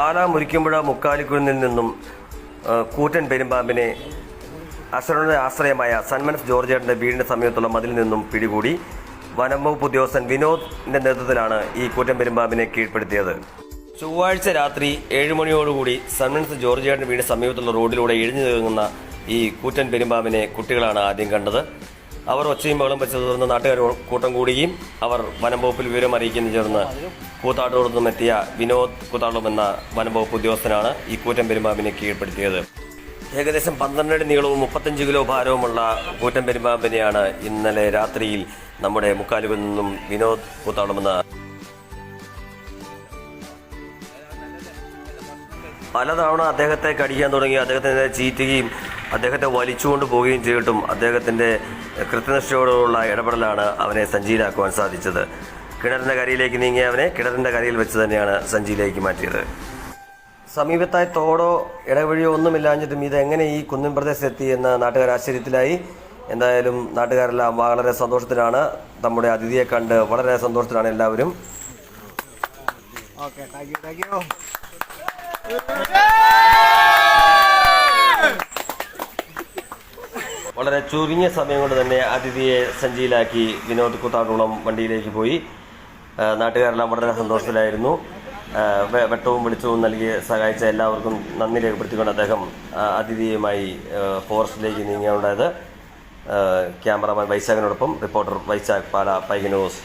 പാലാ മുരിക്കുമ്പുഴ മുക്കാലിക്കുന്നിൽ നിന്നും കൂറ്റൻ പെരുമ്പാമ്പിനെ അശ്വരയുടെ ആശ്രയമായ സന്മനസ് ജോർജേട്ടൻ്റെ വീടിന് സമീപത്തുള്ള മതിലിൽ നിന്നും പിടികൂടി. വനം വകുപ്പ് ഉദ്യോഗസ്ഥൻ വിനോദിന്റെ നേതൃത്വത്തിലാണ് ഈ കൂറ്റൻ പെരുമ്പാമ്പിനെ കീഴ്പ്പെടുത്തിയത്. ചൊവ്വാഴ്ച രാത്രി 7 മണിയോടുകൂടി സന്മനസ് ജോർജേട്ടൻ്റെ വീടിന് സമീപത്തുള്ള റോഡിലൂടെ എഴിഞ്ഞു നീങ്ങുന്ന ഈ കൂറ്റൻ പെരുമ്പാമ്പിനെ കുട്ടികളാണ് ആദ്യം കണ്ടത്. അവർ ഒച്ചയും ബഹളം വെച്ചത് തുടർന്ന് നാട്ടുകാർ കൂട്ടം കൂടുകയും അവർ വനം വകുപ്പിൽ വിവരം അറിയിക്കുന്നതിനെ തുടർന്ന് കൂത്താട്ടൂർ നിന്നും എത്തിയ വിനോദ് കൂത്താട്ടൂർ എന്ന വനം വകുപ്പ് ഉദ്യോഗസ്ഥനാണ് ഈ കൂറ്റൻ പെരുമ്പാമ്പിനെ കീഴ്പ്പെടുത്തിയത്. ഏകദേശം 12 അടി നീളവും 35 കിലോ ഭാരവുമുള്ള കൂറ്റൻ പെരുമ്പാമ്പിനെയാണ് ഇന്നലെ രാത്രിയിൽ നമ്മുടെ മുക്കാലുവിൽ നിന്നും വിനോദ് കൂത്താട്ടൂർ പലതവണ അദ്ദേഹത്തെ കടിക്കാൻ തുടങ്ങി. അദ്ദേഹത്തിനെ ചീറ്റുകയും അദ്ദേഹത്തെ വലിച്ചുകൊണ്ട് പോവുകയും ചെയ്തിട്ടും അദ്ദേഹത്തിൻ്റെ കൃത്യനിഷ്ഠയോടുള്ള ഇടപെടലാണ് അവനെ സഞ്ചിയിലാക്കുവാൻ സാധിച്ചത്. കിണറിൻ്റെ കരയിലേക്ക് നീങ്ങിയ അവനെ കിണറിൻ്റെ കരയിൽ വെച്ച് തന്നെയാണ് സഞ്ചിയിലേക്ക് മാറ്റിയത്. സമീപത്തായി തോടോ ഇടവഴിയോ ഒന്നുമില്ലാഞ്ഞിട്ടും ഇതെങ്ങനെ ഈ കുന്നിൻ പ്രദേശത്തെത്തി എന്ന നാട്ടുകാർ ആശ്ചര്യത്തിലായി. എന്തായാലും നാട്ടുകാരെല്ലാം വളരെ സന്തോഷത്തിലാണ്. നമ്മുടെ അതിഥിയെ കണ്ട് വളരെ സന്തോഷത്തിലാണ് എല്ലാവരും. വളരെ ചുരുങ്ങിയ സമയം കൊണ്ട് തന്നെ അതിഥിയെ സഞ്ചിയിലാക്കി വിനോദ് കൂത്താട്ടൂളം വണ്ടിയിലേക്ക് പോയി. നാട്ടുകാരെല്ലാം വളരെ സന്തോഷത്തിലായിരുന്നു. വെട്ടവും വെളിച്ചവും നൽകി സഹായിച്ച എല്ലാവർക്കും നന്ദി രേഖപ്പെടുത്തിക്കൊണ്ട് അദ്ദേഹം അതിഥിയുമായി ഫോറസ്റ്റിലേക്ക് നീങ്ങിയുണ്ടായത്. ക്യാമറാമാൻ വൈശാഖിനോടൊപ്പം റിപ്പോർട്ടർ വൈശാഖ്, പാലാ പൈക ന്യൂസ്.